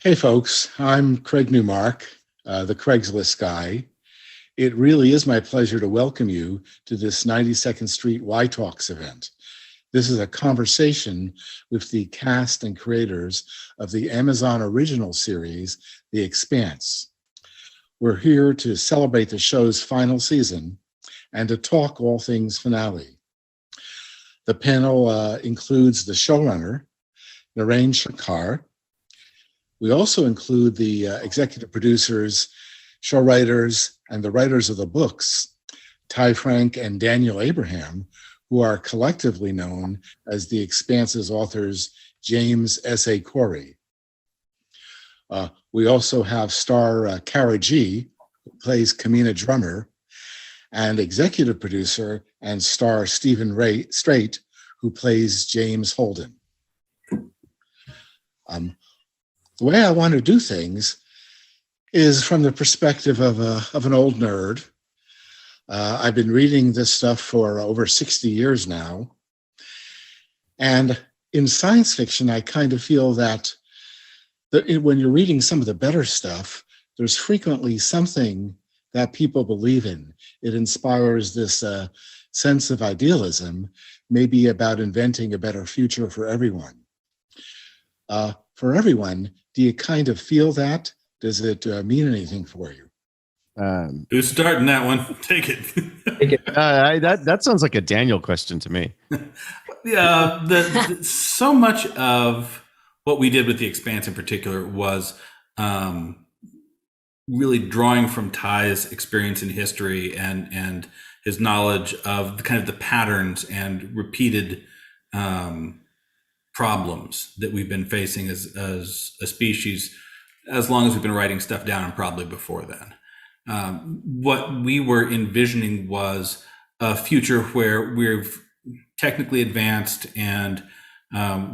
Hey folks, I'm Craig Newmark, the Craigslist guy. It really is my pleasure to welcome you to this 92nd Street Y Talks event. This is a conversation with the cast and creators of the Amazon original series, The Expanse. We're here to celebrate the show's final season and to talk all things finale. The panel includes the showrunner, Narain Shakar. We also include the executive producers, show writers, and the writers of the books, Ty Frank and Daniel Abraham, who are collectively known as The Expanse's authors, James S.A. Corey. We also have star Kara G, who plays Kamina Drummer, and executive producer and star Stephen Strait, who plays James Holden. The way I want to do things is from the perspective of an old nerd. I've been reading this stuff for over 60 years now. And in science fiction, I kind of feel that when you're reading some of the better stuff, there's frequently something that people believe in. It inspires this sense of idealism, maybe about inventing a better future for everyone. For everyone, do you kind of feel that? Does it mean anything for you? Who's starting that one? Take it. Take it. That sounds like a Daniel question to me. Yeah, so much of what we did with The Expanse in particular was really drawing from Ty's experience in history and his knowledge of the kind of the patterns and repeated problems that we've been facing as a species as long as we've been writing stuff down, and probably before then. What we were envisioning was a future where we've technically advanced and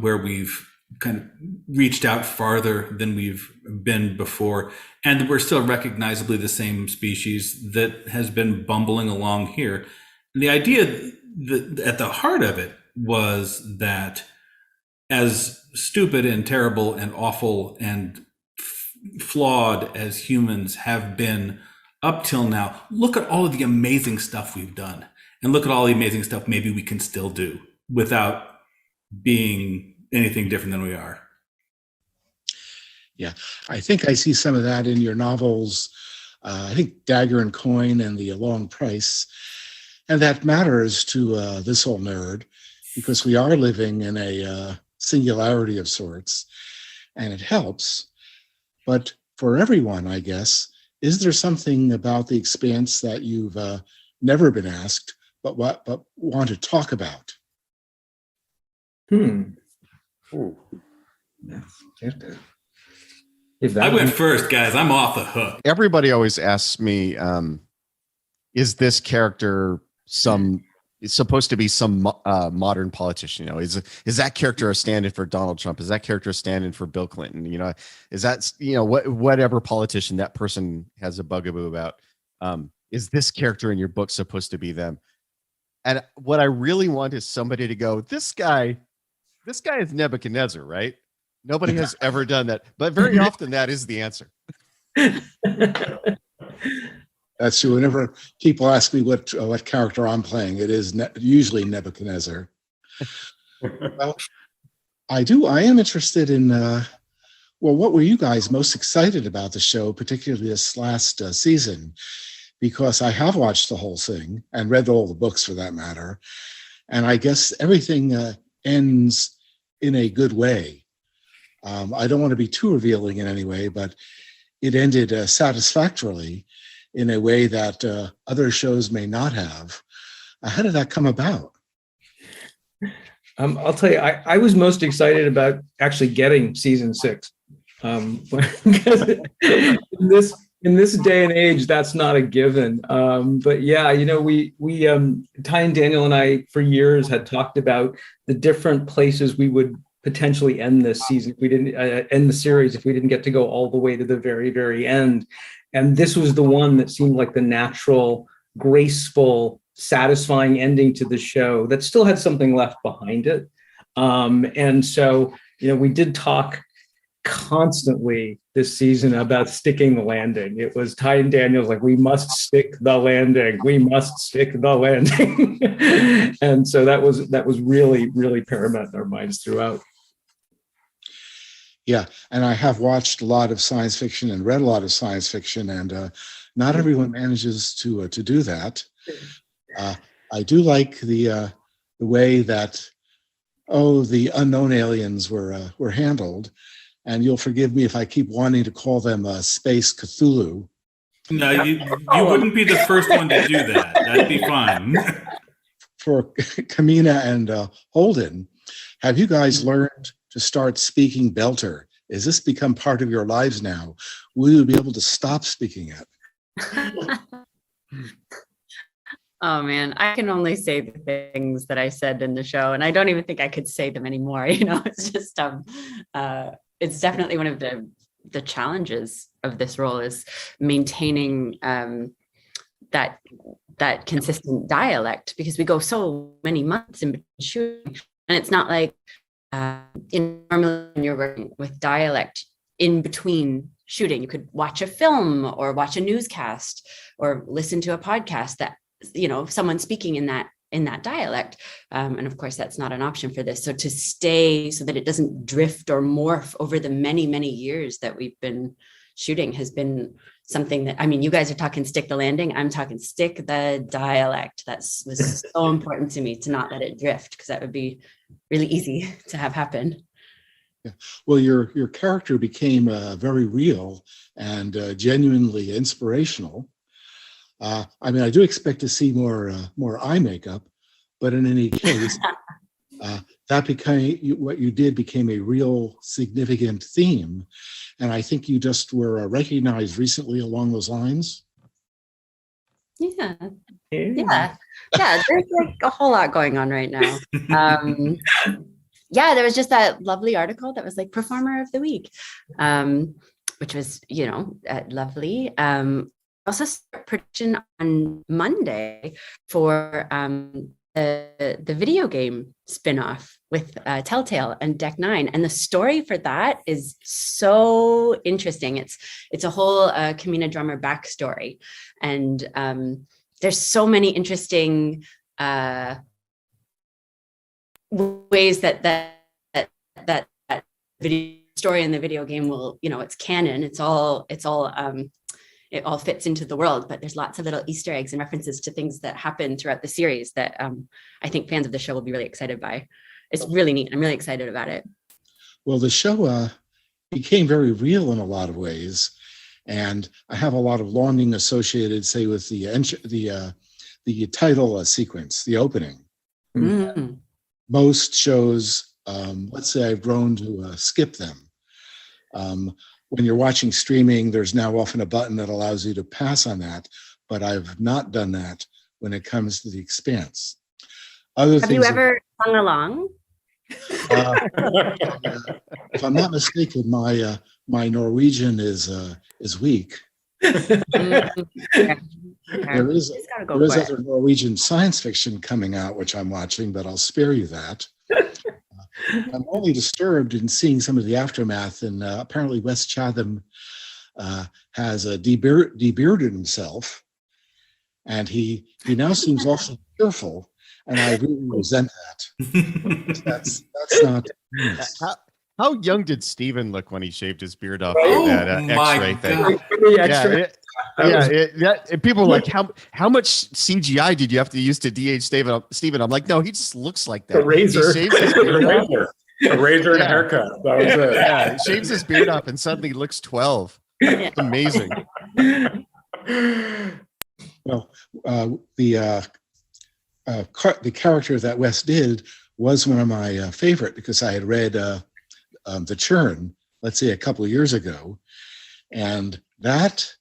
where we've kind of reached out farther than we've been before, and we're still recognizably the same species that has been bumbling along here. And the idea that at the heart of it was that as stupid and terrible and awful and flawed as humans have been up till now, look at all of the amazing stuff we've done, and look at all the amazing stuff maybe we can still do without being anything different than we are. Yeah, I think I see some of that in your novels. I think Dagger and Coin and The Long Price. And that matters to this old nerd, because we are living in a singularity of sorts, and it helps. But for everyone, I guess, is there something about The Expanse that you've never been asked, but want to talk about? Ooh. I went first, guys. I'm off the hook. Everybody always asks me, is this character it's supposed to be some modern politician? You know, is that character a stand-in for Donald Trump? Is that character a stand-in for Bill Clinton? You know, is that, you know, whatever politician that person has a bugaboo about? Is this character in your book supposed to be them? And what I really want is somebody to go, this guy is Nebuchadnezzar, right? Nobody has ever done that, but very often that is the answer. That's true. Whenever people ask me what character I'm playing, it is usually Nebuchadnezzar. Well, I am interested in, what were you guys most excited about the show, particularly this last season? Because I have watched the whole thing and read all the books for that matter. And I guess everything ends in a good way. I don't want to be too revealing in any way, but it ended satisfactorily in a way that other shows may not have. How did that come about? I'll tell you, I was most excited about actually getting season 6. Because in this day and age, that's not a given. But yeah, you know, we Ty and Daniel and I for years had talked about the different places we would potentially end this season if we didn't end the series, if we didn't get to go all the way to the very, very end. And this was the one that seemed like the natural, graceful, satisfying ending to the show that still had something left behind it. And so, you know, we did talk constantly this season about sticking the landing. It was Ty and Daniel's like, we must stick the landing. We must stick the landing. And so that was really, really paramount in our minds throughout. Yeah, and I have watched a lot of science fiction and read a lot of science fiction, and not everyone manages to do that. I do like the way that the unknown aliens were handled, and you'll forgive me if I keep wanting to call them Space Cthulhu. No, you wouldn't be the first one to do that. That'd be fine. For Kamina and Holden, have you guys learned to start speaking Belter? Has this become part of your lives now? Will you be able to stop speaking it? Oh man, I can only say the things that I said in the show, and I don't even think I could say them anymore. It's just it's definitely one of the challenges of this role is maintaining that consistent dialect, because we go so many months in between shooting, and it's not like normally when you're working with dialect in between shooting, you could watch a film or watch a newscast or listen to a podcast that someone speaking in that dialect, and of course that's not an option for this. So to stay so that it doesn't drift or morph over the many years that we've been shooting has been something that, you guys are talking stick the landing, I'm talking stick the dialect. Was so important to me to not let it drift, because that would be really easy to have happen. Yeah. Well, your character became very real and genuinely inspirational. I do expect to see more eye makeup, but in any case, that what you did became a real significant theme, and I think you just were recognized recently along those lines. Yeah. There's like a whole lot going on right now. There was just that lovely article that was like Performer of the Week, which was lovely. Also start production on Monday for the video game spinoff with Telltale and Deck Nine, and the story for that is so interesting. It's a whole Kamina Drummer backstory, and there's so many interesting ways that video story in the video game will, it's canon. It's all it all fits into the world, but there's lots of little Easter eggs and references to things that happen throughout the series that I think fans of the show will be really excited by. It's really neat. I'm really excited about it. Well, the show became very real in a lot of ways, and I have a lot of longing associated, say, with the title sequence, the opening. Mm-hmm. Most shows, let's say I've grown to skip them. When you're watching streaming, there's now often a button that allows you to pass on that, but I've not done that when it comes to The Expanse. Have you ever sung along? If I'm not mistaken, my Norwegian is weak. There is other Norwegian science fiction coming out, which I'm watching, but I'll spare you that. I'm only disturbed in seeing some of the aftermath, and apparently West Chatham has debearded himself, and he now seems awfully cheerful, and I really resent that. That's not. How young did Steven look when he shaved his beard off Oh, that X-ray thing? People are like, how much CGI did you have to use to de-age Steven? I'm like, no, he just looks like that. A razor, he shaves his beard off. a razor and a haircut. That was it. Yeah, he shaves his beard off and suddenly looks 12. It's amazing. Well, the character that Wes did was one of my favorite, because I had read The Churn, let's say a couple of years ago, and that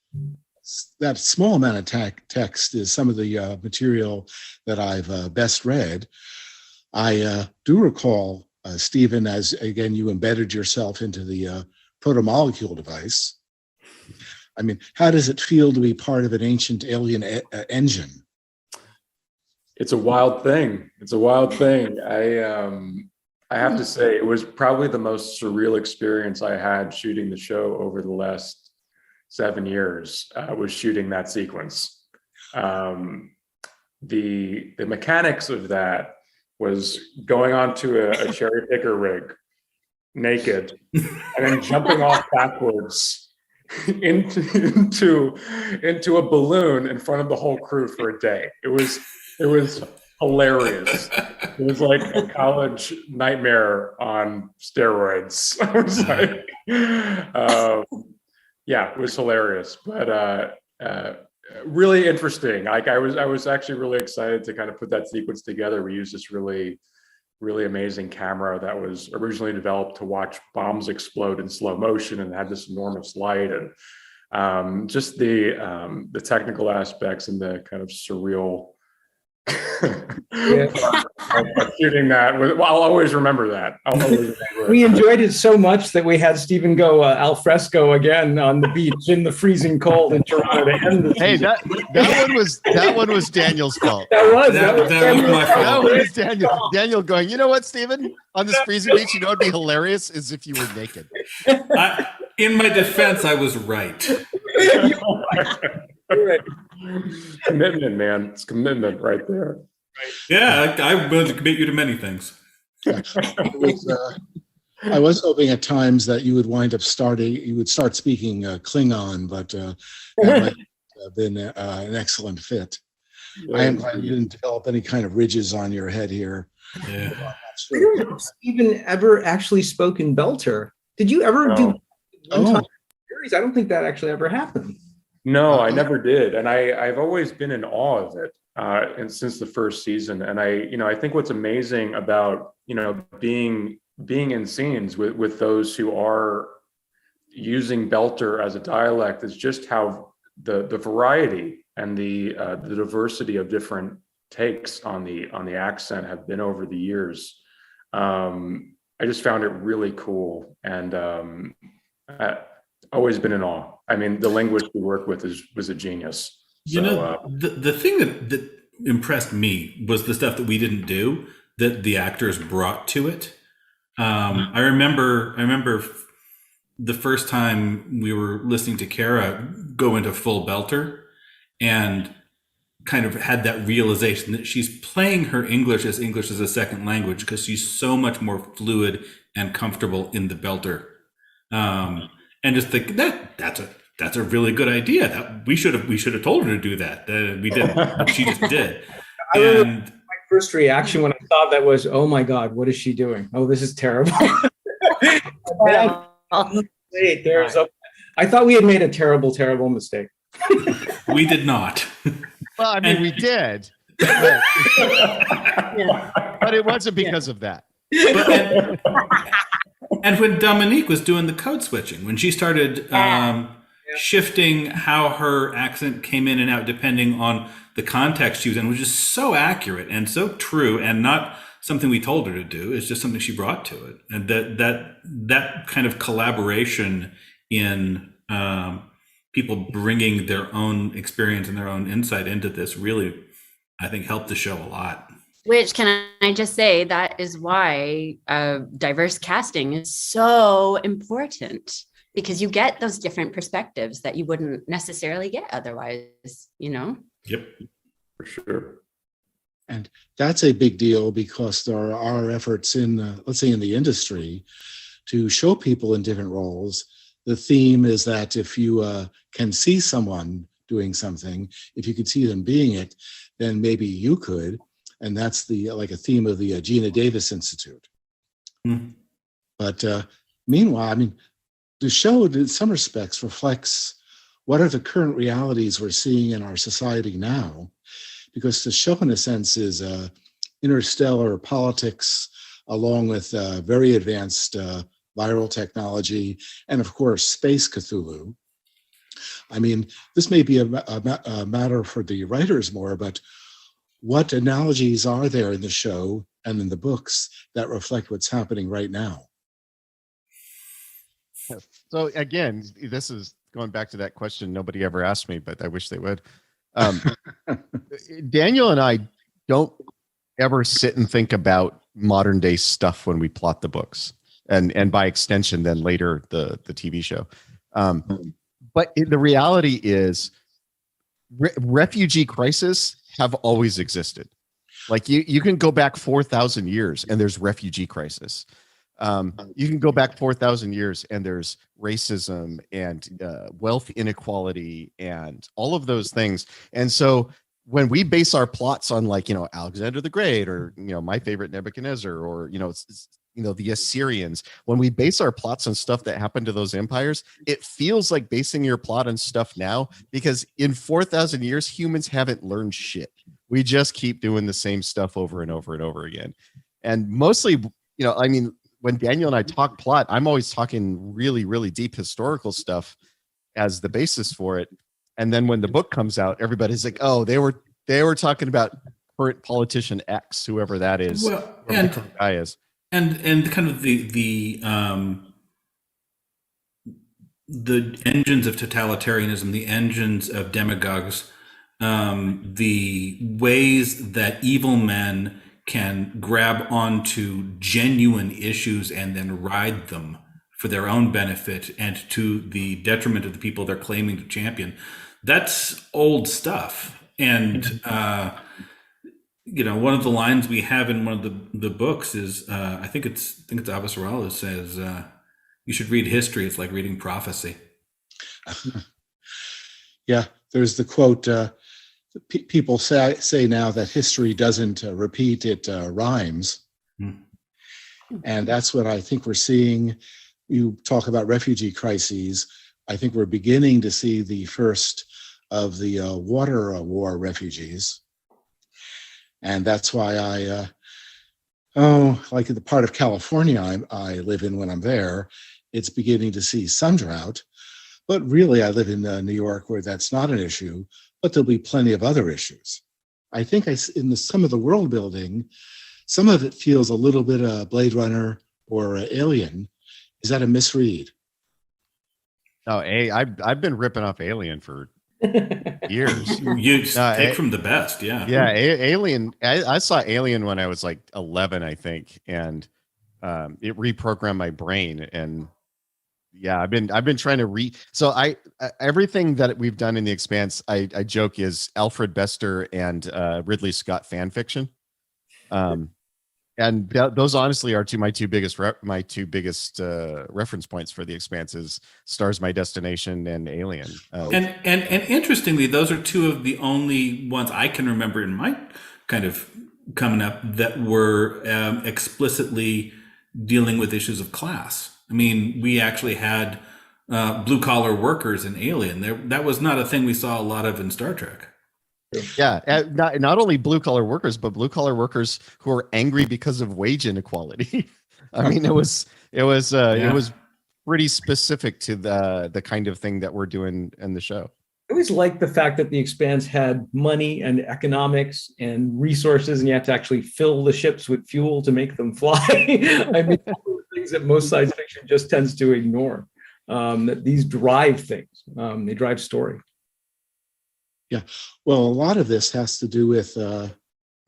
small amount of text is some of the material that I've best read. I do recall, Stephen, as again you embedded yourself into the protomolecule device. I mean, how does it feel to be part of an ancient alien engine? It's a wild thing. I I have to say, it was probably the most surreal experience I had shooting the show over the last 7 years, was shooting that sequence. The mechanics of that was going onto a cherry picker rig naked and then jumping off backwards into a balloon in front of the whole crew for a day. It was hilarious. It was like a college nightmare on steroids. I was like, yeah, it was hilarious, but really interesting. Like I was actually really excited to kind of put that sequence together. We used this really amazing camera that was originally developed to watch bombs explode in slow motion and had this enormous light, and just the technical aspects and the kind of surreal of shooting that. Well, I'll always remember that. We enjoyed it so much that we had Stephen go al fresco again on the beach in the freezing cold in Toronto to end the Hey, season. that one was Daniel's fault. That was my That fault. was Daniel going, you know what, Stephen? On this freezing beach, you know what'd be hilarious is if you were naked. In my defense, I was right. Right. Commitment, man. It's commitment right there. Yeah, I'm willing to commit you to many things. I was hoping at times that you would you would start speaking Klingon, but that might have been an excellent fit. I am glad you didn't develop any kind of ridges on your head here. Yeah. I don't know if Stephen ever actually spoke in Belter. Did you ever do one time series? I don't think that actually ever happened. No, I never did, and I've always been in awe of it, and since the first season. And I think what's amazing about being in scenes with those who are using Belter as a dialect is just how the variety and the diversity of different takes on the accent have been over the years. I just found it really cool, and I've always been in awe. I mean, the linguist we work with was a genius. The thing that impressed me was the stuff that we didn't do that the actors brought to it. I remember the first time we were listening to Kara go into full Belter and kind of had that realization that she's playing her English as a second language because she's so much more fluid and comfortable in the Belter. And just think that's a really good idea. That we should have told her to do that. We didn't, but she just did. And My first reaction when I saw that was, "Oh my God, what is she doing? Oh, this is terrible." Wait, I thought we had made a terrible, terrible mistake. we did not. Well, I mean, we did, but it wasn't because of that. And when Dominique was doing the code switching, when she started shifting how her accent came in and out depending on the context she was in, which is so accurate and so true, and not something we told her to do. It's just something she brought to it, and that kind of collaboration in people bringing their own experience and their own insight into this really, I think, helped the show a lot. Which, can I just say, that is why diverse casting is so important, because you get those different perspectives that you wouldn't necessarily get otherwise, Yep. For sure. And that's a big deal because there are efforts let's say in the industry to show people in different roles. The theme is that if you can see someone doing something, if you could see them being it, then maybe you could. And that's like a theme of the Gina Davis Institute. Mm-hmm. But meanwhile, I mean, the show in some respects reflects what are the current realities we're seeing in our society now, because the show in a sense is interstellar politics along with very advanced viral technology and of course space Cthulhu. I mean, this may be a matter for the writers more, but what analogies are there in the show and in the books that reflect what's happening right now? So again, this is going back to that question nobody ever asked me, but I wish they would. Daniel and I don't ever sit and think about modern day stuff when we plot the books, and by extension, then later the TV show. But the reality is, refugee crises have always existed. Like you can go back 4,000 years and there's refugee crisis. You can go back 4,000 years and there's racism and wealth inequality and all of those things. And so when we base our plots on, like, Alexander the Great, or, my favorite, Nebuchadnezzar, or, the Assyrians, when we base our plots on stuff that happened to those empires, it feels like basing your plot on stuff now, because in 4,000 years, humans haven't learned shit. We just keep doing the same stuff over and over and over again. And mostly, when Daniel and I talk plot, I'm always talking really, really deep historical stuff as the basis for it. And then when the book comes out, everybody's like, oh, they were talking about current politician X, whoever that is. Well, whoever the current guy is. And kind of the engines of totalitarianism, the engines of demagogues, the ways that evil men can grab onto genuine issues and then ride them for their own benefit and to the detriment of the people they're claiming to champion. That's old stuff. And one of the lines we have in one of the books is, I think it's Abbas Surreal says, you should read history. It's like reading prophecy. Yeah, there's the quote, people say now that history doesn't repeat, it rhymes. And that's what I think we're seeing. You talk about refugee crises. I think we're beginning to see the first of the water war refugees. And that's why like in the part of California I live in when I'm there, it's beginning to see some drought. But really, I live in New York, where that's not an issue, but there'll be plenty of other issues. I think in some of the world building, some of it feels a little bit Blade Runner or Alien. Is that a misread? Oh, I've been ripping off Alien for years. You take from the best, yeah. Yeah, Alien. I saw Alien when I was like 11, I think, and it reprogrammed my brain. And yeah, I've been trying to So everything that we've done in The Expanse, I joke, is Alfred Bester and Ridley Scott fan fiction. And those honestly are my two biggest reference points for The Expanse is Stars My Destination and Alien. And interestingly, those are two of the only ones I can remember in my kind of coming up that were explicitly dealing with issues of class. I mean, we actually had blue collar workers in Alien. That was not a thing we saw a lot of in Star Trek. Yeah, not only blue collar workers, but blue collar workers who are angry because of wage inequality. I mean, it was pretty specific to the kind of thing that we're doing in the show. I always liked the fact that The Expanse had money and economics and resources, and you had to actually fill the ships with fuel to make them fly. I mean, all the things that most science fiction just tends to ignore. That these drive things. They drive story. Yeah, well, a lot of this has to do with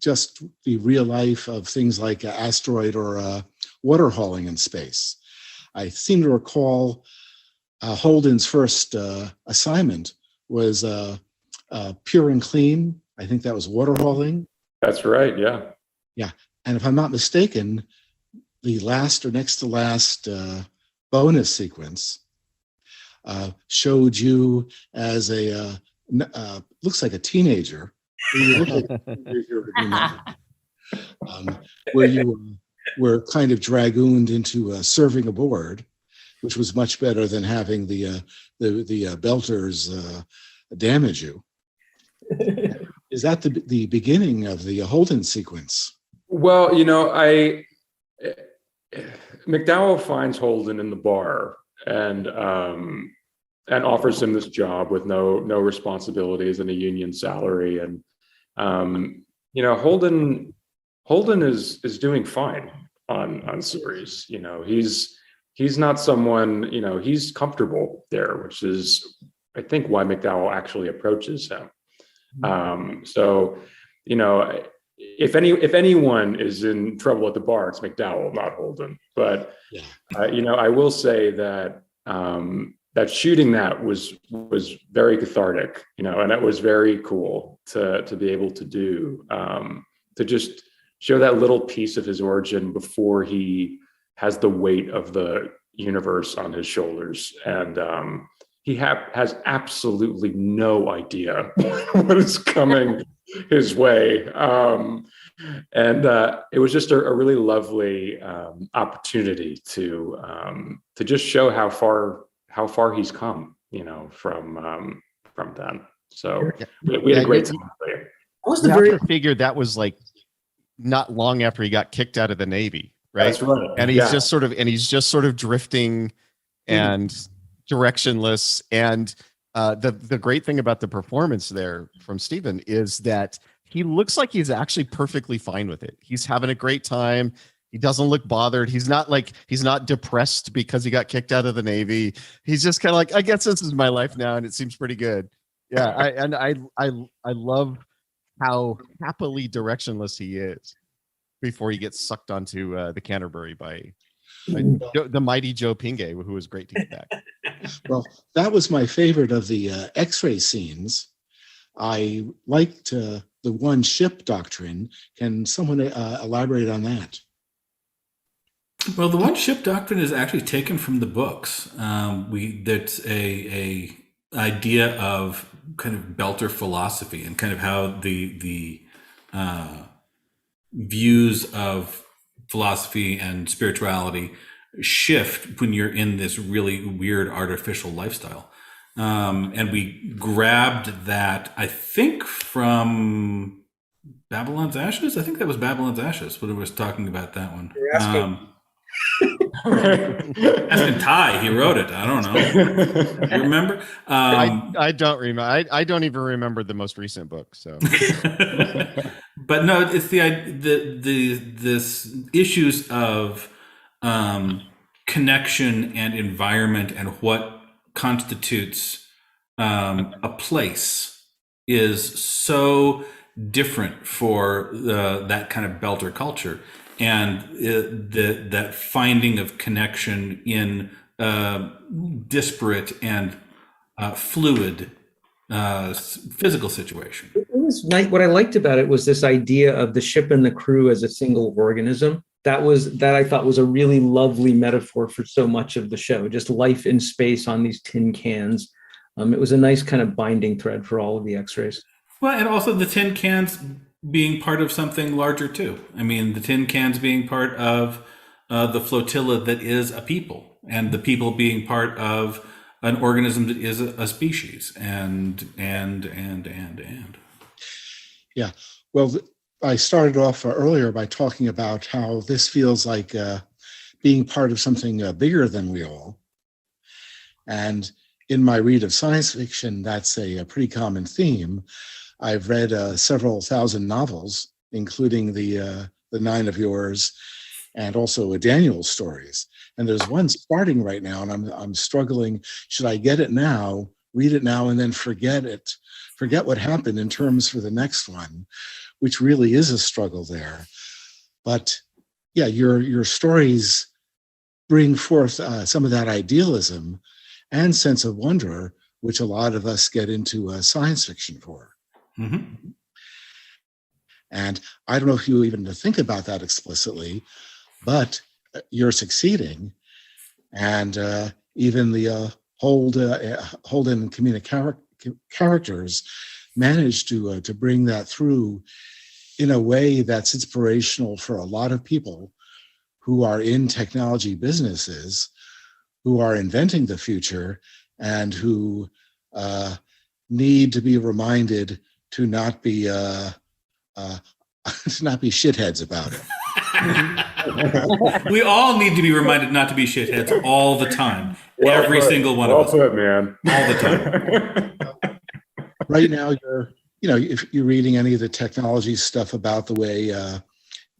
just the real life of things like asteroid or water hauling in space. I seem to recall Holden's first assignment was Pure and Clean. I think that was water hauling. That's right, yeah. Yeah, and if I'm not mistaken, the last or next to last bonus sequence showed you as a looks like a teenager, where you were kind of dragooned into serving aboard, which was much better than having the belters damage you. Is that the beginning of the Holden sequence? Well, McDowell finds Holden in the bar and offers him this job with no responsibilities and a union salary. And Holden is doing fine on Ceres. He's not someone, he's comfortable there, which is, I think, why McDowell actually approaches him. So if anyone is in trouble at the bar, it's McDowell, not Holden. But Yeah. I will say that that shooting that was very cathartic, and that was very cool to be able to do, to just show that little piece of his origin before he has the weight of the universe on his shoulders, and he has absolutely no idea what is coming his way. And it was just a really lovely opportunity to just show how far he's come, from then. So we had a great time. You have to figure that was like not long after he got kicked out of the Navy, right? That's right. And he's just sort of drifting and directionless. And the great thing about the performance there from Stephen is that he looks like he's actually perfectly fine with it. He's having a great time. He doesn't look bothered. He's not depressed because he got kicked out of the Navy. He's just kind of like, I guess this is my life now, and it seems pretty good. Yeah, I love how happily directionless he is before he gets sucked onto the Canterbury by the mighty Joe Pinge, who was great to get back. Well, that was my favorite of the X-ray scenes. I liked the one ship doctrine. Can someone elaborate on that? Well, the one ship doctrine is actually taken from the books. That's a idea of kind of Belter philosophy and kind of how the views of philosophy and spirituality shift when you're in this really weird artificial lifestyle. And we grabbed that, I think, from Babylon's Ashes. I think that was Babylon's Ashes when it was talking about that one. Asking Ty, he wrote it. I don't know. You remember? I don't remember. I don't even remember the most recent book. So, but no, it's this issues of connection and environment and what constitutes a place is so different for that kind of Belter culture. And that finding of connection in disparate and fluid physical situation. It was nice. What I liked about it was this idea of the ship and the crew as a single organism. That I thought was a really lovely metaphor for so much of the show. Just life in space on these tin cans. It was a nice kind of binding thread for all of the X-rays. Well, and also the tin cans being part of something larger too. I mean, the tin cans being part of the flotilla that is a people, and the people being part of an organism that is a species, and. Yeah. Well, I started off earlier by talking about how this feels like being part of something bigger than we all. And in my read of science fiction, that's a pretty common theme. I've read several thousand novels, including the 9 of yours, and also Daniel's stories. And there's one starting right now, and I'm struggling. Should I get it now, read it now, and then forget what happened in terms for the next one, which really is a struggle there. But yeah, your stories bring forth some of that idealism and sense of wonder, which a lot of us get into science fiction for. Mm-hmm. And I don't know if you even think about that explicitly, but you're succeeding. And even the Holden comedic characters managed to bring that through in a way that's inspirational for a lot of people who are in technology businesses, who are inventing the future, and who need to be reminded to not be shitheads about it. We all need to be reminded not to be shitheads all the time. Every single one of us. Well put, man. All the time. Right now, if you're reading any of the technology stuff about the way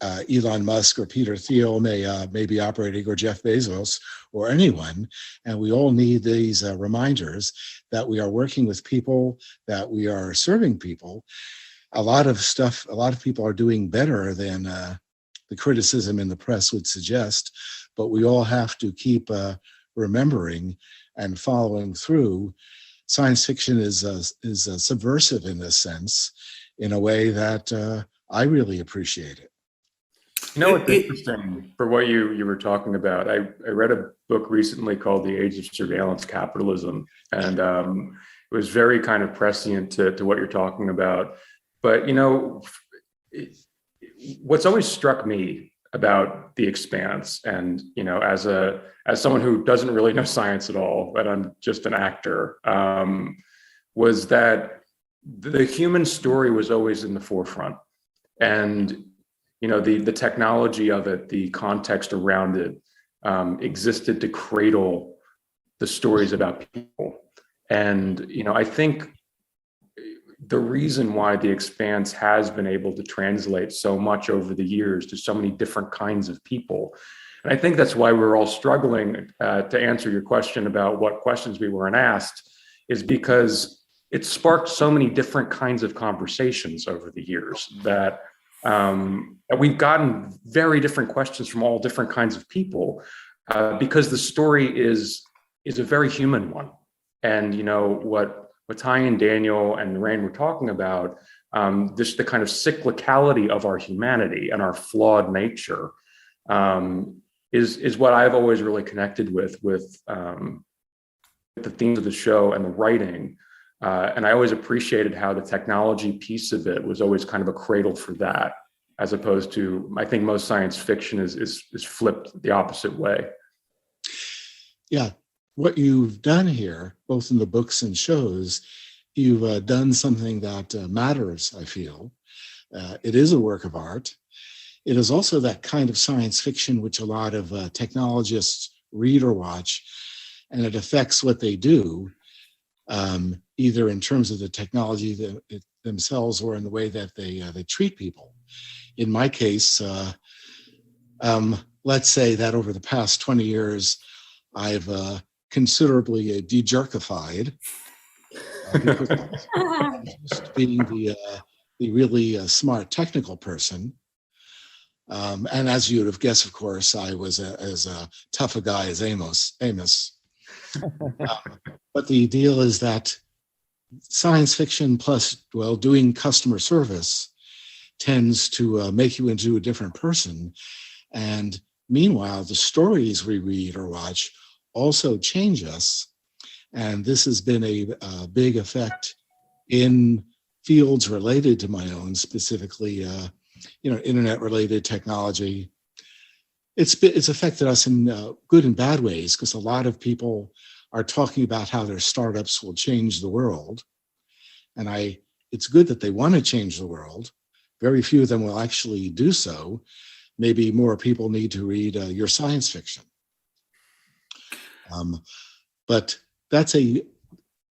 Elon Musk or Peter Thiel may be operating, or Jeff Bezos, or anyone, and we all need these reminders that we are working with people, that we are serving people, a lot of people are doing better than the criticism in the press would suggest, but we all have to keep remembering and following through. Science fiction is subversive in this sense, in a way that I really appreciate it. You know, it's interesting for what you were talking about. I read a book recently called The Age of Surveillance Capitalism, and it was very kind of prescient to what you're talking about. But, you know, what's always struck me about The Expanse, and, you know, as someone who doesn't really know science at all, but I'm just an actor, was that the human story was always in the forefront. And, you know, the technology of it, the context around it, existed to cradle the stories about people. And, you know, I think the reason why The Expanse has been able to translate so much over the years to so many different kinds of people, and I think that's why we're all struggling to answer your question about what questions we weren't asked, is because it sparked so many different kinds of conversations over the years that we've gotten very different questions from all different kinds of people, because the story is a very human one. And, you know, what Ty and Daniel and Lorraine were talking about, just the kind of cyclicality of our humanity and our flawed nature, is what I've always really connected with the themes of the show and the writing. And I always appreciated how the technology piece of it was always kind of a cradle for that, as opposed to, I think most science fiction is flipped the opposite way. Yeah. What you've done here, both in the books and shows, you've done something that matters, I feel. It is a work of art. It is also that kind of science fiction which a lot of technologists read or watch, and it affects what they do, either in terms of the technology themselves or in the way that they treat people. In my case, let's say that over the past 20 years, I've considerably de-jerkified, because I'm used to being the really smart technical person. And as you would have guessed, of course, I was as tough a guy as Amos. But the deal is that science fiction plus, well, doing customer service tends to make you into a different person. And meanwhile, the stories we read or watch also change us. And this has been a big effect in fields related to my own, specifically, internet-related technology. It's affected us in good and bad ways, because a lot of people are talking about how their startups will change the world. And it's good that they want to change the world. Very few of them will actually do so. Maybe more people need to read your science fiction. But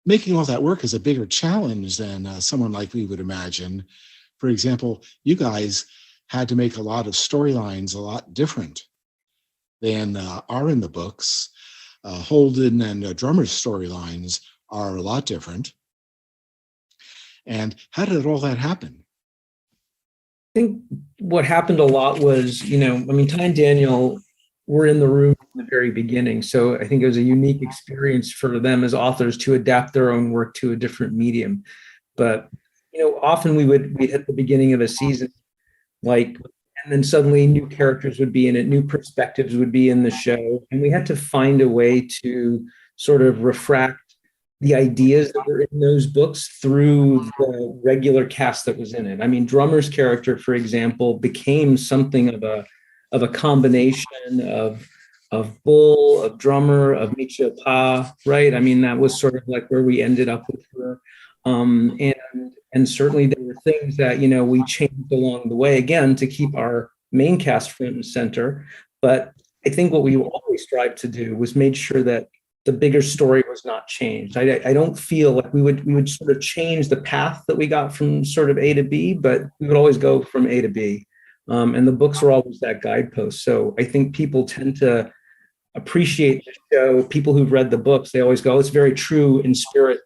making all that work is a bigger challenge than someone like me would imagine. For example, you guys had to make a lot of storylines a lot different than are in the books. Holden and Drummer's storylines are a lot different. And how did all that happen? I think what happened a lot was, Ty and Daniel were in the room from the very beginning. So I think it was a unique experience for them as authors to adapt their own work to a different medium. But, often we'd hit the beginning of a season, and then suddenly new characters would be in it, new perspectives would be in the show. And we had to find a way to sort of refract the ideas that were in those books through the regular cast that was in it. I mean, Drummer's character, for example, became something of a combination of Bull, of Drummer, of Michio Pa, right? I mean, that was sort of like where we ended up with her. And certainly there were things that, we changed along the way, again, to keep our main cast front and center. But I think what we always strived to do was made sure that the bigger story was not changed. I don't feel like we would sort of change the path that we got from sort of A to B, but we would always go from A to B. And the books are always that guidepost. So I think people tend to appreciate the show. People who've read the books, they always go, it's very true in spirit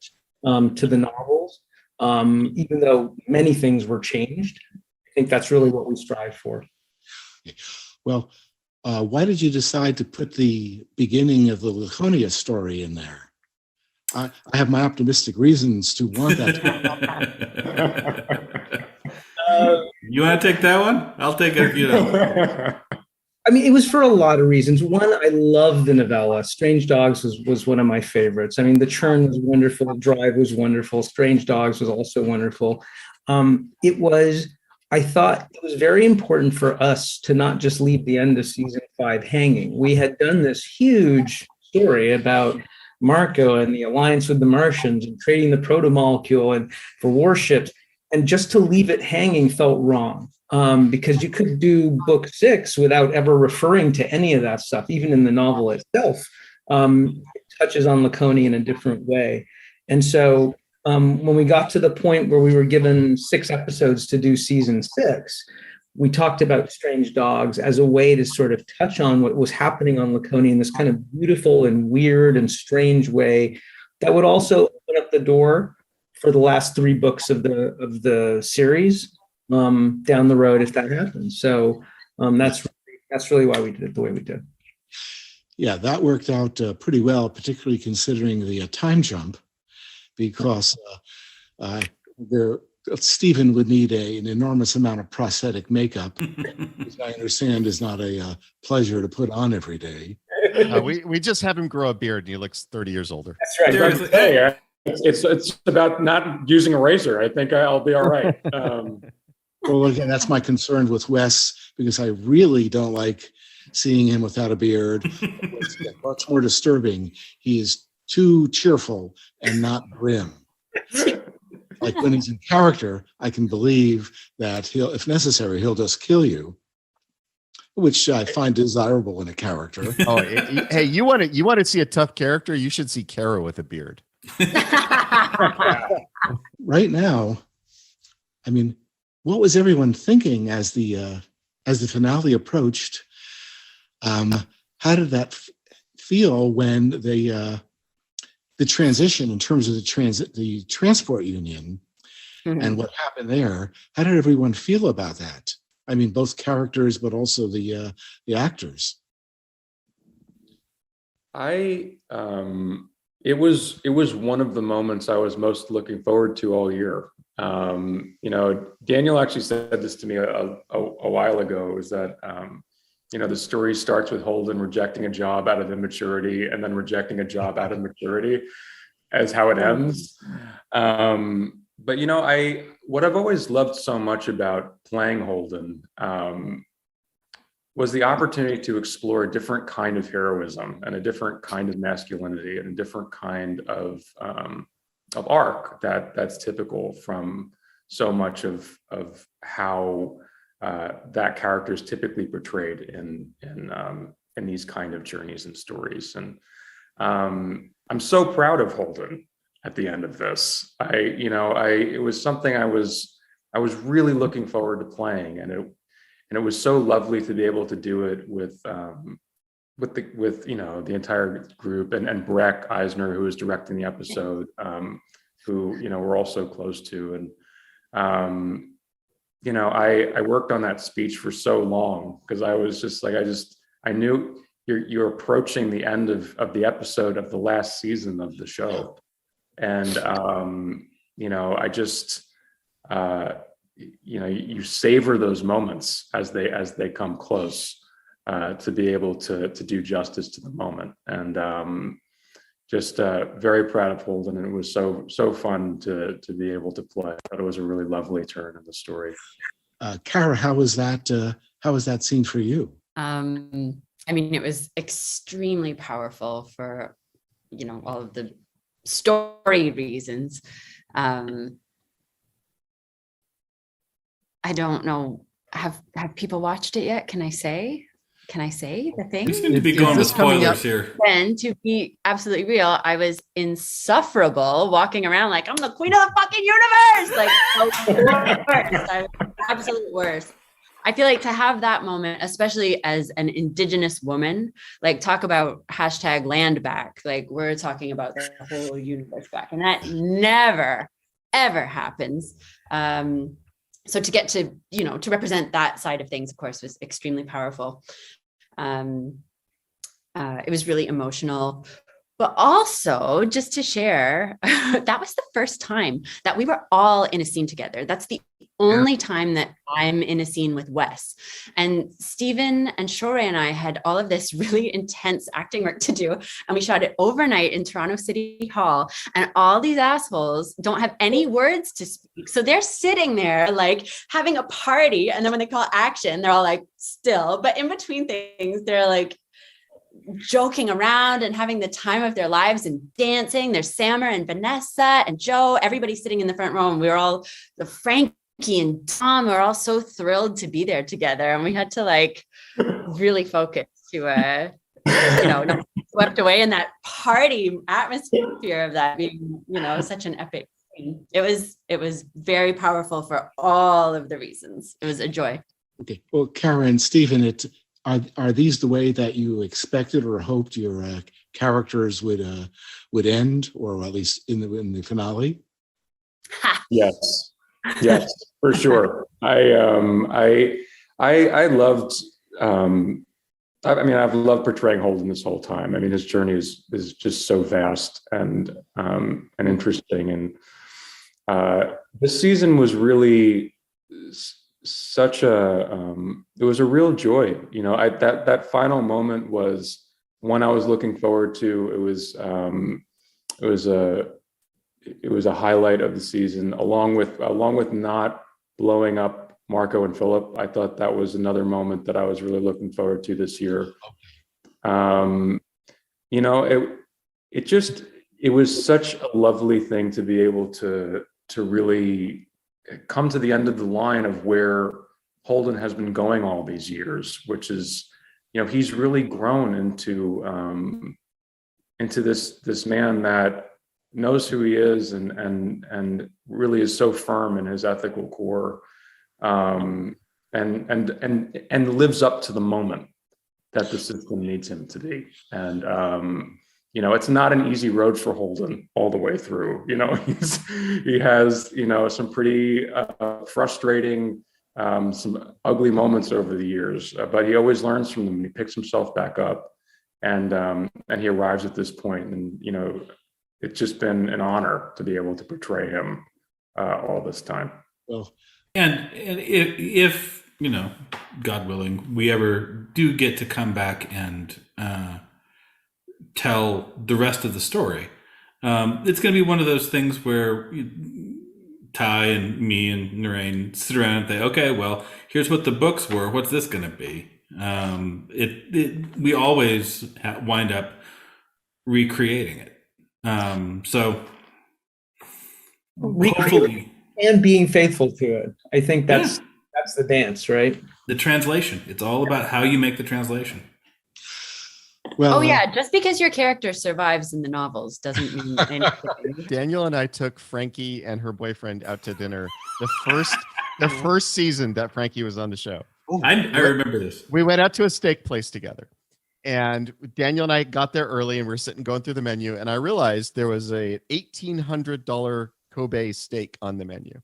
to the novels. even though many things were changed. I think that's really what we strive for. Well, why did you decide to put the beginning of the Laconia story in there? I have my optimistic reasons to want that. You want to take that one? I'll take it if you don't. I mean, it was for a lot of reasons. One, I love the novella. Strange Dogs was one of my favorites. I mean, The Churn was wonderful. Drive was wonderful. Strange Dogs was also wonderful. I thought it was very important for us to not just leave the end of season 5 hanging. We had done this huge story about Marco and the alliance with the Martians and trading the protomolecule and for warships. And just to leave it hanging felt wrong. Because you could do book 6 without ever referring to any of that stuff, even in the novel itself. It touches on Laconia in a different way. And so when we got to the point where we were given 6 episodes to do season 6, we talked about Strange Dogs as a way to sort of touch on what was happening on Laconia in this kind of beautiful and weird and strange way that would also open up the door for the last 3 books of the series. Down the road if that happens. So that's really why we did it the way we did. Yeah, that worked out pretty well, particularly considering the time jump, because Stephen would need an enormous amount of prosthetic makeup, which I understand is not a pleasure to put on every day. We just have him grow a beard and he looks 30 years older. That's right. Hey, it's about not using a razor. I think I'll be all right. Well, again, that's my concern with Wes, because I really don't like seeing him without a beard. It's much more disturbing. He is too cheerful and not grim. Like when he's in character, I can believe that if necessary, he'll just kill you, which I find desirable in a character. Oh, hey, you want to see a tough character? You should see Kara with a beard. Right now, I mean, what was everyone thinking as the finale approached? How did that feel when the transition in terms of the transport union and what happened there? How did everyone feel about that? I mean, both characters, but also the actors. It was one of the moments I was most looking forward to all year. Daniel actually said this to me a while ago, is that, the story starts with Holden rejecting a job out of immaturity and then rejecting a job out of maturity as how it ends. But, what I've always loved so much about playing Holden was the opportunity to explore a different kind of heroism and a different kind of masculinity and a different kind of arc that's typical from so much of how that character is typically portrayed in these kind of journeys and stories. And I'm so proud of Holden at the end of this. It was something I was really looking forward to playing, and it was so lovely to be able to do it with the entire group and Breck Eisner, who was directing the episode, who we're all so close to. And I worked on that speech for so long because I was just like, I knew you're approaching the end of the episode of the last season of the show. And you savor those moments as they come close, to be able to do justice to the moment. And very proud of Holden, and it was so fun to be able to play. I thought it was a really lovely turn in the story. Kara, how was that scene for you? It was extremely powerful for all of the story reasons. I don't know. Have people watched it yet? Can I say the thing? We seem to be going with spoilers here. And to be absolutely real, I was insufferable walking around like I'm the queen of the fucking universe. Like absolute worst. I feel like to have that moment, especially as an Indigenous woman, like talk about #land back, like we're talking about the whole universe back. And that never ever happens. So to get to, to represent that side of things, of course, was extremely powerful. It was really emotional. But also, just to share, that was the first time that we were all in a scene together. That's the only time that I'm in a scene with Wes. And Stephen and Shore and I had all of this really intense acting work to do. And we shot it overnight in Toronto City Hall. And all these assholes don't have any words to speak. So they're sitting there like having a party. And then when they call action, they're all like still. But in between things, they're like joking around and having the time of their lives and dancing. There's Sammer and Vanessa and Joe, everybody sitting in the front row. And we were all, Frankie and Tom, we were all so thrilled to be there together. And we had to like really focus to, not swept away in that party atmosphere of that being, such an epic scene. It was very powerful for all of the reasons. It was a joy. Okay. Well, Kara and Stephen, are these the way that you expected or hoped your characters would end, or at least in the finale? Yes, for sure. I loved. I've loved portraying Holden this whole time. I mean, his journey is just so vast and interesting, and this season was really such a it was a real joy. That final moment was one I was looking forward to. It was a highlight of the season, along with not blowing up Marco and Philip. I thought that was another moment that I was really looking forward to this year. It was such a lovely thing to be able to really come to the end of the line of where Holden has been going all these years, which is, he's really grown into this man that knows who he is and really is so firm in his ethical core, and lives up to the moment that the system needs him to be. And it's not an easy road for Holden all the way through. He has some pretty frustrating, some ugly moments over the years, but he always learns from them and he picks himself back up, and he arrives at this point. And it's just been an honor to be able to portray him all this time. Well, and if God willing, we ever do get to come back and tell the rest of the story, it's going to be one of those things where Ty and me and Narain sit around and say, okay, well, here's what the books were. What's this going to be? We always wind up recreating it. So hopefully, and being faithful to it. I think that's the dance, right? The translation. It's all about how you make the translation. Well, just because your character survives in the novels doesn't mean anything. Daniel and I took Frankie and her boyfriend out to dinner the first season that Frankie was on the show. I remember this. We went out to a steak place together, and Daniel and I got there early, and we were sitting going through the menu, and I realized there was a $1,800 Kobe steak on the menu.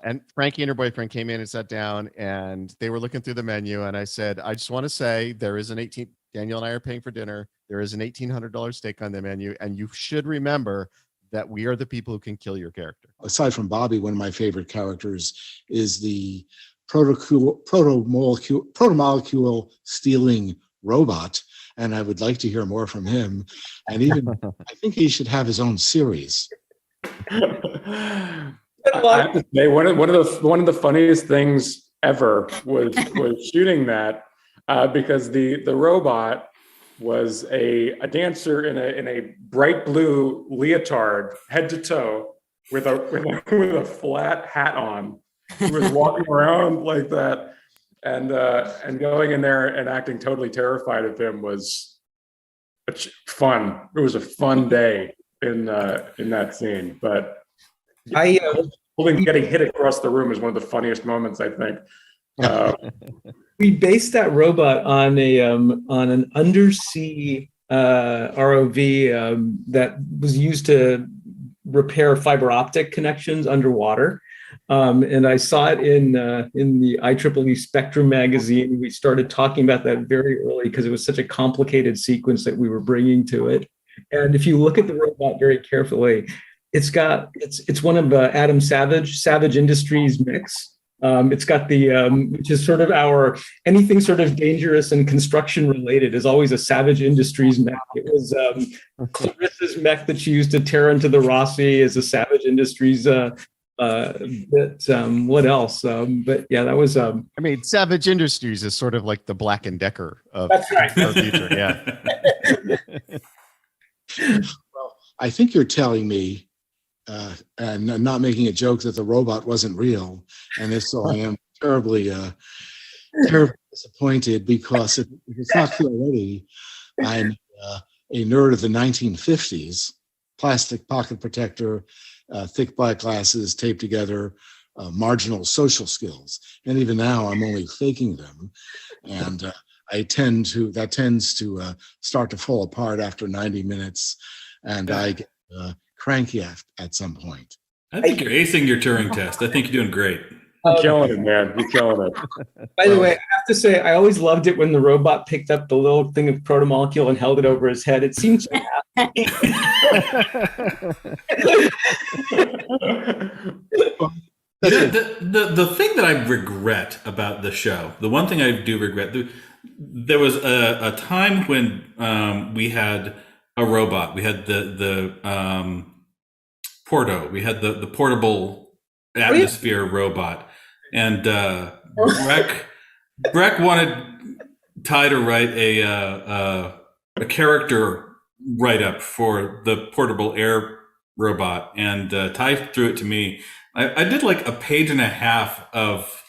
And Frankie and her boyfriend came in and sat down, and they were looking through the menu, and I said, I just want to say Daniel and I are paying for dinner. There is an $1,800 steak on the menu, and you should remember that we are the people who can kill your character. Aside from Bobby, one of my favorite characters is the protomolecule stealing robot, and I would like to hear more from him. And even I think he should have his own series. I have to say, one of the funniest things ever was shooting that, because the robot was a dancer in a bright blue leotard, head to toe, with a flat hat on. He was walking around like that, and going in there and acting totally terrified of him was fun. It was a fun day in that scene. But getting hit across the room is one of the funniest moments, I think. We based that robot on an undersea ROV that was used to repair fiber optic connections underwater. And I saw it in the IEEE Spectrum magazine. We started talking about that very early because it was such a complicated sequence that we were bringing to it. And if you look at the robot very carefully, it's one of Adam Savage Industries mix. It's got which is sort of anything sort of dangerous and construction related is always a Savage Industries mech. It was Clarissa's mech that she used to tear into the Rossi is a Savage Industries what else? But yeah, that was. I mean, Savage Industries is sort of like the Black and Decker of that's right. our future. Yeah. Well, I think you're telling me, and not making a joke, that the robot wasn't real, and if so, I am terribly disappointed, because if it's not clear already, I'm a nerd of the 1950s. Plastic pocket protector, thick black glasses taped together, marginal social skills, and even now I'm only faking them, and that tends to start to fall apart after 90 minutes, and I get cranky at some point. I think you're acing your Turing test. I think you're doing great. You're killing it, man. You're killing it. By the way, I have to say, I always loved it when the robot picked up the little thing of protomolecule and held it over his head. It seems to the thing that I regret about the show, the one thing I do regret, there was a time when we had a robot. We had the Porto. We had the portable atmosphere robot. And Breck wanted Ty to write a character write-up for the portable air robot, and Ty threw it to me. I did like a page and a half of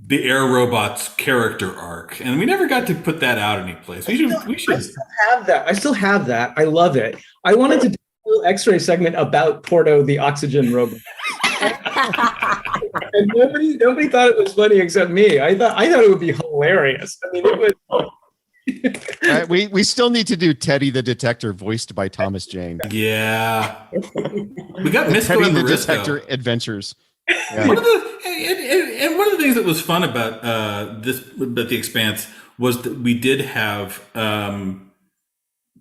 the air robot's character arc, and we never got to put that out anyplace. We should. I still have that. I love it. I wanted to do a little X-ray segment about Porto, the oxygen robot. And nobody thought it was funny except me. I thought it would be hilarious. I mean, it was. We still need to do Teddy the Detector, voiced by Thomas Jane. Yeah, we got Teddy the Detector Adventures. Yeah. One of the things that was fun about the Expanse was that we did have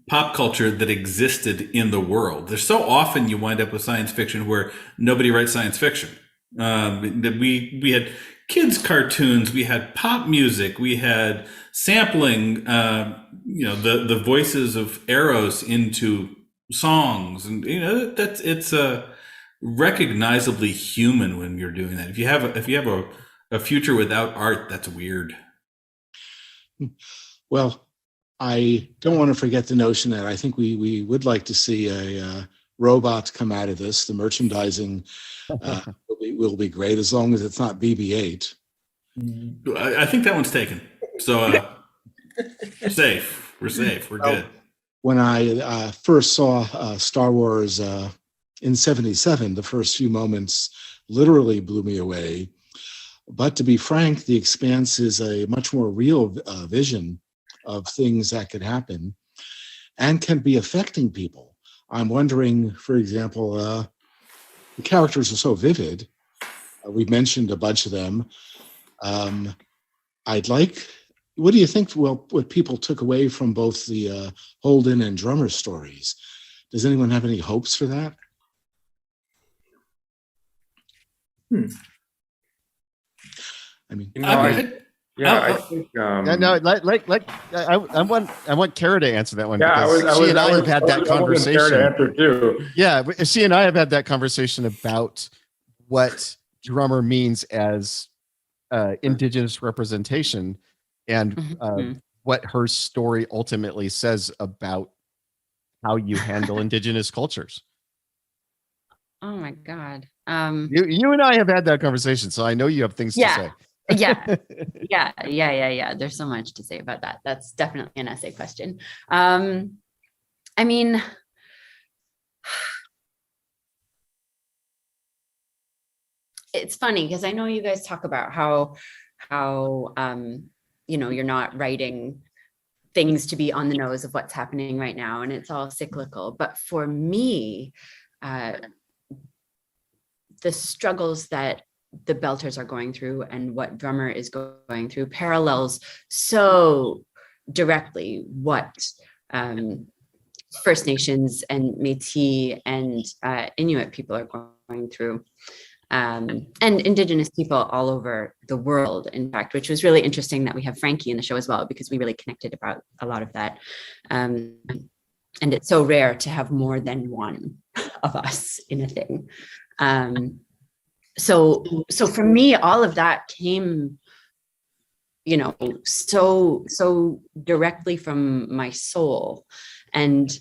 pop culture that existed in the world. There's so often you wind up with science fiction where nobody writes science fiction. That we had kids cartoons, we had pop music, we had sampling, the voices of Eros into songs, and it's recognizably human when you're doing that. If you have a future without art, that's weird. Well, I don't want to forget the notion that I think we would like to see a robot come out of this. The merchandising will be great, as long as it's not BB-8. I think that one's taken. So safe. We're safe. We're good. When I first saw Star Wars in '77, the first few moments literally blew me away. But to be frank, The Expanse is a much more real vision of things that could happen and can be affecting people. I'm wondering, for example, the characters are so vivid. We mentioned a bunch of them. What do you think, what people took away from both the Holden and Drummer stories? Does anyone have any hopes for that? I mean, I think. I want Kara to answer that one. Yeah, she and I have had that conversation. Kara to answer too. Yeah, she and I have had that conversation about what Drummer means as Indigenous representation, and what her story ultimately says about how you handle Indigenous cultures. Oh my God. You and I have had that conversation, so I know you have things to say. Yeah. There's so much to say about that. That's definitely an essay question. I mean, it's funny because I know you guys talk about how you're not writing things to be on the nose of what's happening right now, and it's all cyclical. But for me, the struggles that the Belters are going through and what Drummer is going through parallels so directly what First Nations and Métis and Inuit people are going through, and Indigenous people all over the world, in fact, which was really interesting that we have Frankie in the show as well, because we really connected about a lot of that. And it's so rare to have more than one of us in a thing. So for me, all of that came, so directly from my soul. And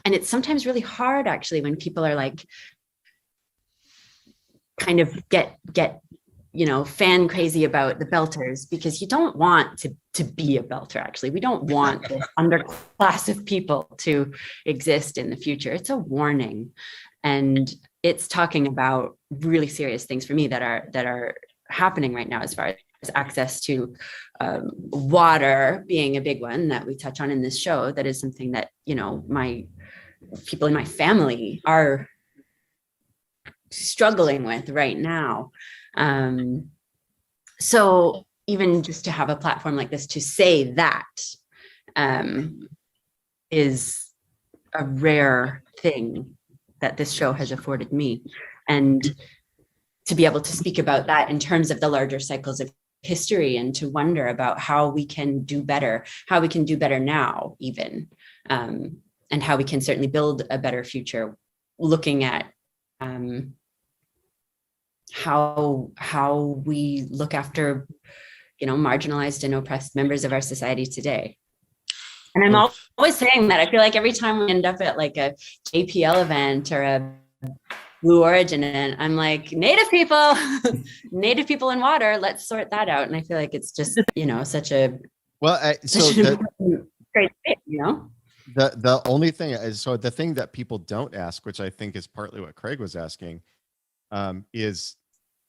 it's sometimes really hard, actually, when people are like, kind of get fan crazy about the Belters, because you don't want to be a Belter. Actually, we don't want this underclass of people to exist in the future. It's a warning, and it's talking about really serious things for me that are happening right now, as far as access to water being a big one that we touch on in this show. That is something that my people in my family are struggling with right now. So even just to have a platform like this to say that is a rare thing that this show has afforded me. And to be able to speak about that in terms of the larger cycles of history, and to wonder about how we can do better now even, and how we can certainly build a better future, looking at how we look after, marginalized and oppressed members of our society today. And I'm always saying that. I feel like every time we end up at like a JPL event or a Blue Origin event, I'm like, Native people in water, let's sort that out. And I feel like it's just, such a great thing, The only thing is, so the thing that people don't ask, which I think is partly what Craig was asking, is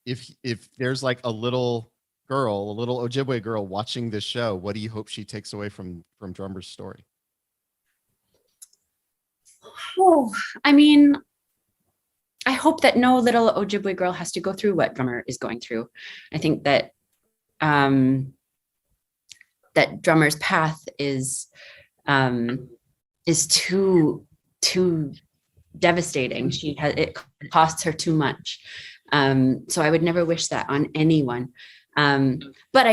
if there's like a little Ojibwe girl watching this show, what do you hope she takes away from Drummer's story? Oh, I mean, I hope that no little Ojibwe girl has to go through what Drummer is going through. I think that that Drummer's path is too devastating. It costs her too much. So I would never wish that on anyone. But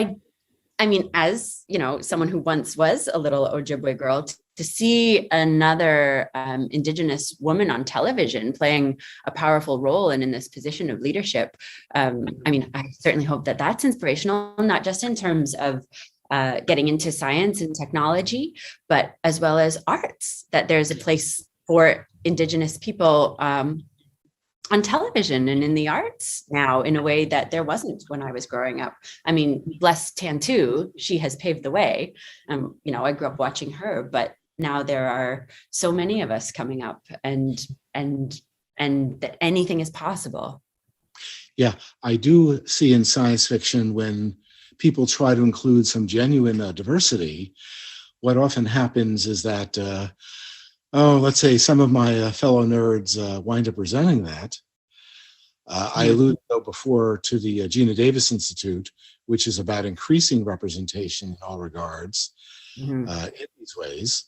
I mean, as someone who once was a little Ojibwe girl, to see another Indigenous woman on television playing a powerful role and in this position of leadership, I mean, I certainly hope that that's inspirational, not just in terms of getting into science and technology, but as well as arts, that there's a place for Indigenous people on television and in the arts now in a way that there wasn't when I was growing up. I mean, bless Tantu, she has paved the way. I grew up watching her, but now there are so many of us coming up, and that anything is possible. Yeah, I do see in science fiction, when people try to include some genuine diversity, what often happens is that let's say some of my fellow nerds wind up resenting that. I alluded before to the Gina Davis Institute, which is about increasing representation in all regards in these ways.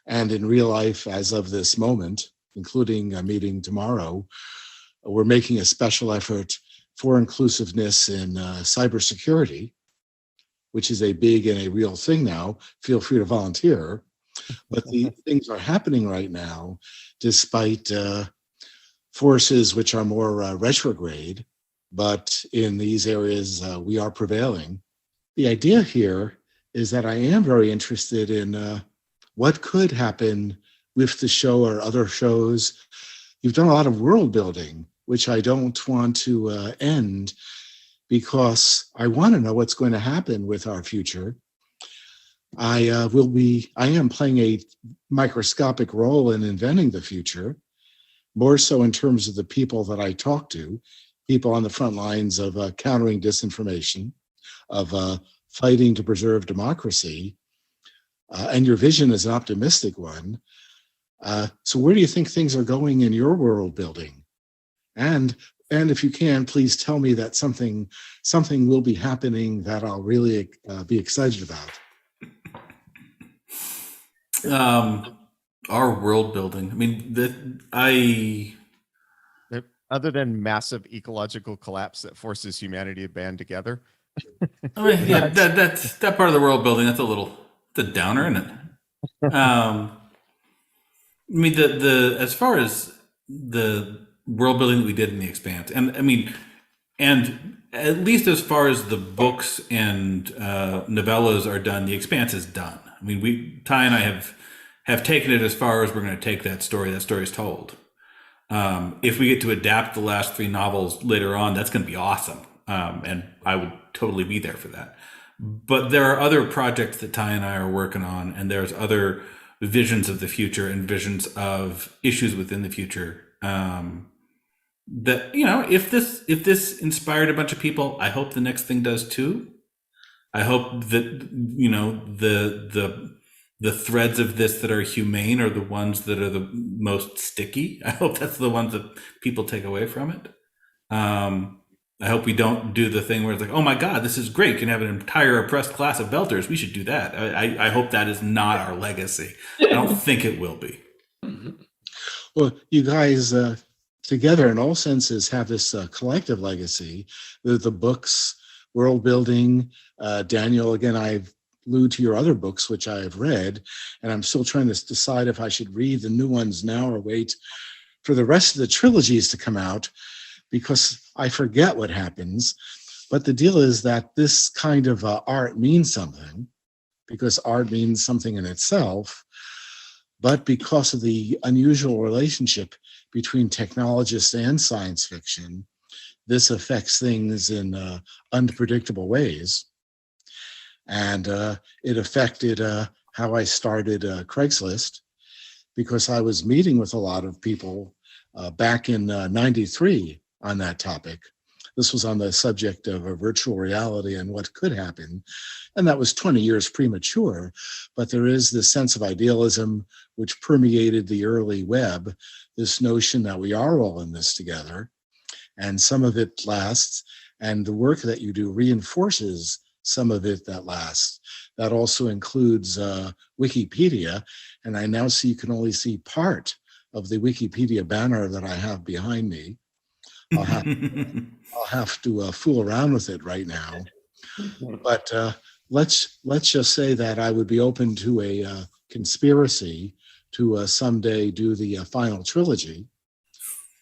And in real life, as of this moment, including a meeting tomorrow, we're making a special effort for inclusiveness in cybersecurity, which is a big and a real thing now. Feel free to volunteer. But the things are happening right now, despite forces which are more retrograde. But in these areas, we are prevailing. The idea here is that I am very interested in what could happen with the show or other shows. You've done a lot of world building, which I don't want to end, because I want to know what's going to happen with our future. I am playing a microscopic role in inventing the future, more so in terms of the people that I talk to, people on the front lines of countering disinformation, of fighting to preserve democracy. And your vision is an optimistic one. So where do you think things are going in your world building? And if you can, please tell me that something will be happening that I'll really be excited about. Our world building. I mean, Other than massive ecological collapse that forces humanity to band together. yeah, that's that part of the world building. That's a downer, isn't it? I mean, the as far as the world building that we did in the Expanse, and I mean, and at least as far as the books and novellas are done, the Expanse is done. I mean, Ty and I have taken it as far as we're going to take that story. That story is told. If we get to adapt the last 3 novels later on, that's going to be awesome. And I would totally be there for that. But there are other projects that Ty and I are working on, and there's other visions of the future and visions of issues within the future. That, if this inspired a bunch of people, I hope the next thing does too. I hope that, the threads of this that are humane are the ones that are the most sticky. I hope that's the ones that people take away from it. I hope we don't do the thing where it's like, oh my God, this is great. You can have an entire oppressed class of belters. We should do that. I hope that is not our legacy. I don't think it will be. Well, you guys together in all senses have this collective legacy. The books, world building, Daniel, again, I've allude to your other books, which I have read, and I'm still trying to decide if I should read the new ones now or wait for the rest of the trilogies to come out, because I forget what happens. But the deal is that this kind of art means something, because art means something in itself, but because of the unusual relationship between technologists and science fiction, this affects things in unpredictable ways. And it affected how I started Craigslist, because I was meeting with a lot of people back in '93 on that topic. This was on the subject of virtual reality and what could happen. And that was 20 years premature, but there is this sense of idealism which permeated the early web, this notion that we are all in this together, and some of it lasts, and the work that you do reinforces some of it that lasts. That also includes Wikipedia, and I now see you can only see part of the Wikipedia banner that I have behind me. I'll have to fool around with it right now. But let's just say that I would be open to a conspiracy to someday do the final trilogy,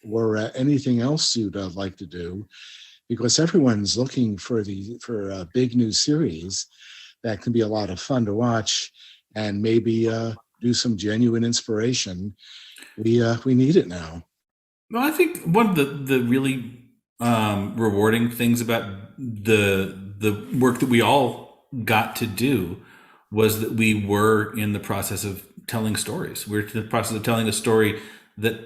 or anything else you'd like to do, because everyone's looking for a big new series that can be a lot of fun to watch and maybe do some genuine inspiration. We need it now. Well, I think one of the really rewarding things about the work that we all got to do was that we were in the process of telling stories. We're in the process of telling a story that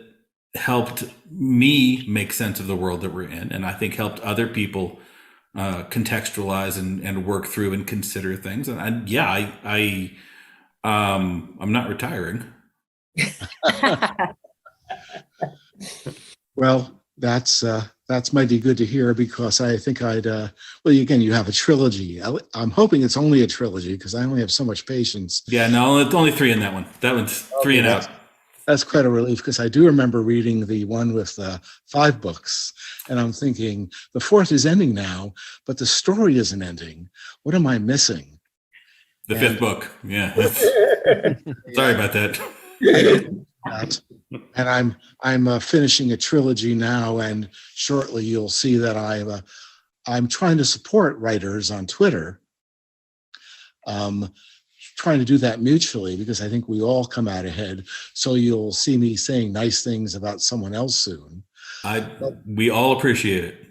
helped me make sense of the world that we're in, and I think helped other people contextualize and work through and consider things. And I'm not retiring. Well, that's mighty good to hear, because I think well, again, you have a trilogy. I'm hoping it's only a trilogy, because I only have so much patience. Yeah, no, it's only 3 in that one. That one's 3 and out. That's quite a relief, because I do remember reading the one with 5 books, and I'm thinking the 4th is ending now, but the story isn't ending. What am I missing? The 5th book. Yeah. Sorry about that. And I'm finishing a trilogy now, and shortly you'll see that I'm trying to support writers on Twitter. Trying to do that mutually, because I think we all come out ahead. So you'll see me saying nice things about someone else soon. We all appreciate it.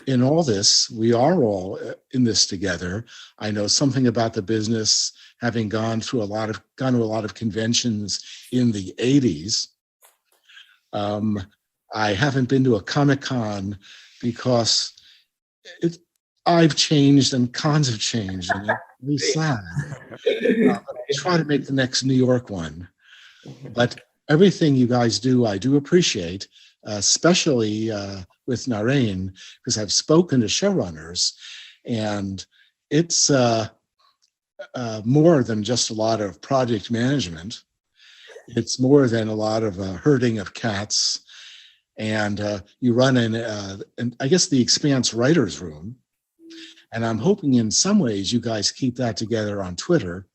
In all this, we are all in this together. I know something about the business, having gone to a lot of conventions in the 80s. I haven't been to a Comic-Con because I've changed and cons have changed, and it's really sad. But I'll try to make the next New York one. But everything you guys do, I do appreciate, especially with Narain, because I've spoken to showrunners, and it's more than just a lot of project management. It's more than a lot of herding of cats. And you run in, I guess, the Expanse writer's room. And I'm hoping in some ways you guys keep that together on Twitter,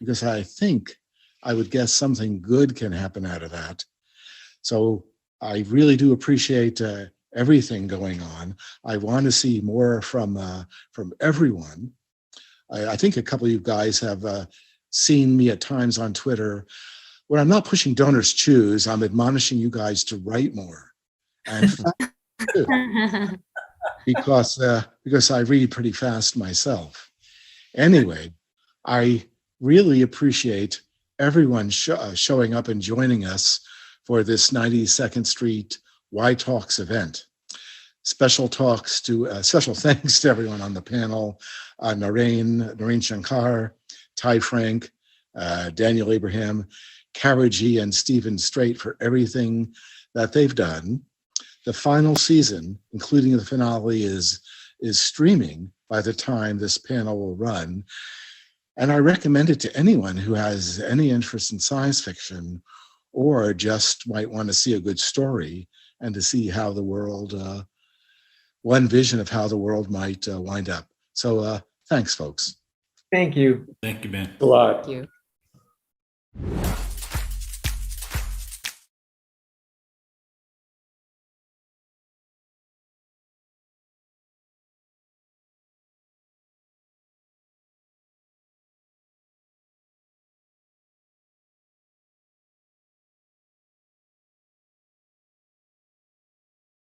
because I think I would guess something good can happen out of that. So I really do appreciate everything going on. I want to see more from everyone. I think a couple of you guys have seen me at times on Twitter where I'm not pushing donors choose. I'm admonishing you guys to write more. And because I read pretty fast myself. Anyway, I really appreciate everyone showing up and joining us for this 92nd Street Y Talks event. Special thanks to everyone on the panel, Narain Shankar, Ty Frank, Daniel Abraham, Kara G, and Stephen Strait for everything that they've done. The final season, including the finale, is streaming by the time this panel will run. And I recommend it to anyone who has any interest in science fiction or just might want to see a good story and to see how the world, one vision of how the world might wind up. So thanks, folks. Thank you. Thank you, Ben. A lot. Thank you.